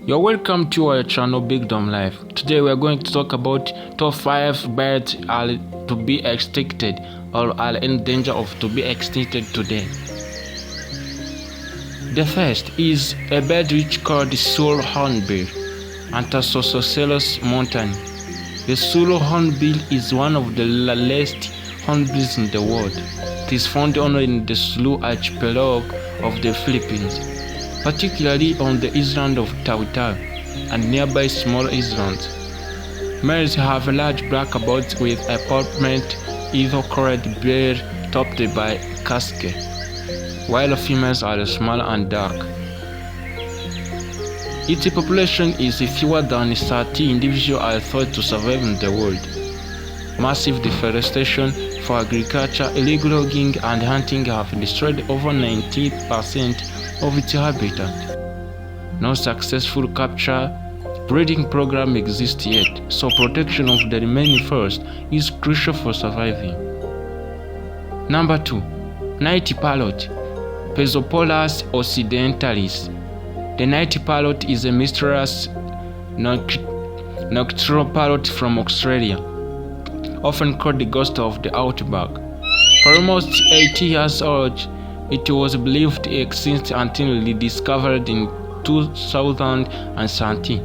You're welcome to our channel Big Dom Life. Today we are going to talk about top 5 birds are to be extincted or are in danger of to be extincted today. The first is a bird which called the Sewell hornbill, Anthracoceros montani. The Sewell hornbill is one of the largest hornbills in the world. It is found only in the Sulu archipelago of the Philippines, particularly on the island of Tawi-Tawi and nearby small islands. Males have a large black body with a pulpment either-colored bill topped by a casque, while females are small and dark. Its population is fewer than 30 individuals are thought to survive in the world. Massive deforestation for agriculture, illegal logging and hunting have destroyed over 90% of its habitat. No successful capture breeding program exists yet, so protection of the remaining forest is crucial for surviving. Number 2. Night parrot, Pezopolus occidentalis. The night parrot is a mysterious nocturnal parrot from Australia, often called the ghost of the outback. For almost 80 years old, it was believed to exist until rediscovered in 2017.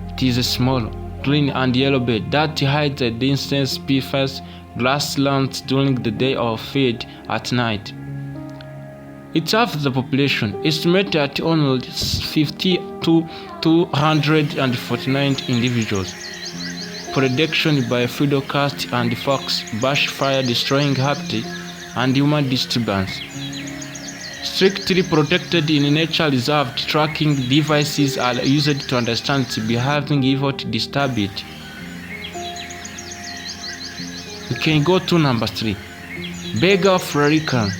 It is a small, green and yellow bird that hides the dense Pipha's grasslands during the day or feeds at night. It's half the population, estimated at only 50 to 249 individuals. Predation by fiddlecast and fox, bush fire destroying habitat, and human disturbance. Strictly protected in nature reserve, tracking devices are used to understand its behaving evil to disturb it. We can go to number 3. Beggar florican,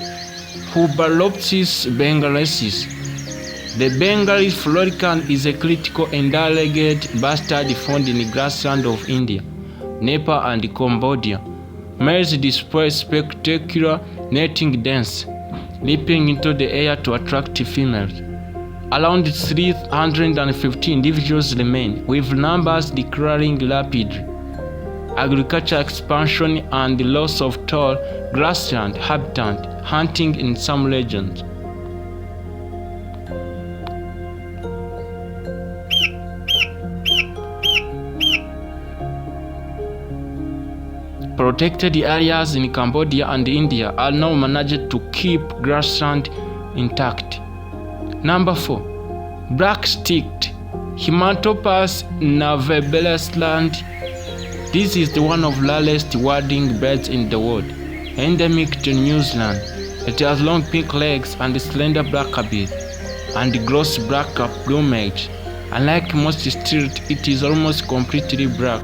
Hubalopsis bengalensis. The Bengali florican is a critical endangered bastard found in the grassland of India, Nepal and Cambodia. Males display spectacular netting dance, leaping into the air to attract females. Around 350 individuals remain, with numbers declining rapidly. Agriculture expansion and the loss of tall grassland habitat, hunting in some regions. Protected areas in Cambodia and India are now managed to keep grassland intact. Number 4. Black-sticked Himantopus navebelasland. This is the one of the largest wading birds in the world, endemic to New Zealand. It has long pink legs and slender black bill and gross black plumage. Unlike most stilts, it is almost completely black.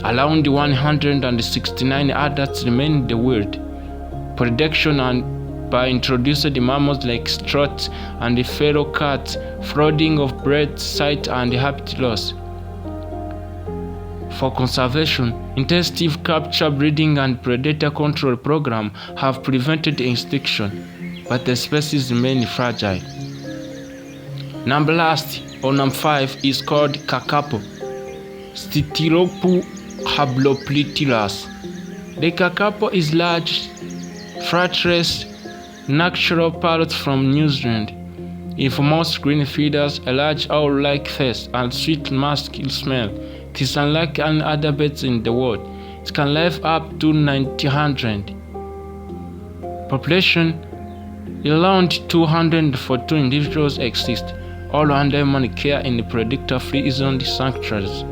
Around 169 adults remain in the wild. Predation and by introduced mammals like struts and feral cats, flooding of breed site and habitat loss. For conservation, intensive capture breeding and predator control program have prevented extinction, but the species remain fragile. Number 5 is called kakapo, Stytilopu habloplitilus. The kakapo is large, flightless, natural parrot from New Zealand. If most green feathers, a large owl-like face, and sweet musk smell, it is unlike any other birds in the world. It can live up to 900. Population: around 242 individuals exist, all under human care in predator-free zoned sanctuaries.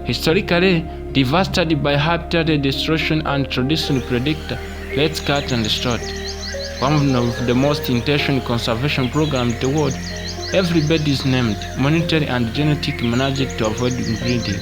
Historically, devastated by habitat destruction and traditional predator, let's cut and destroy. One of the most intentional conservation programs in the world. Every bird is named, monitored, and genetically managed to avoid breeding.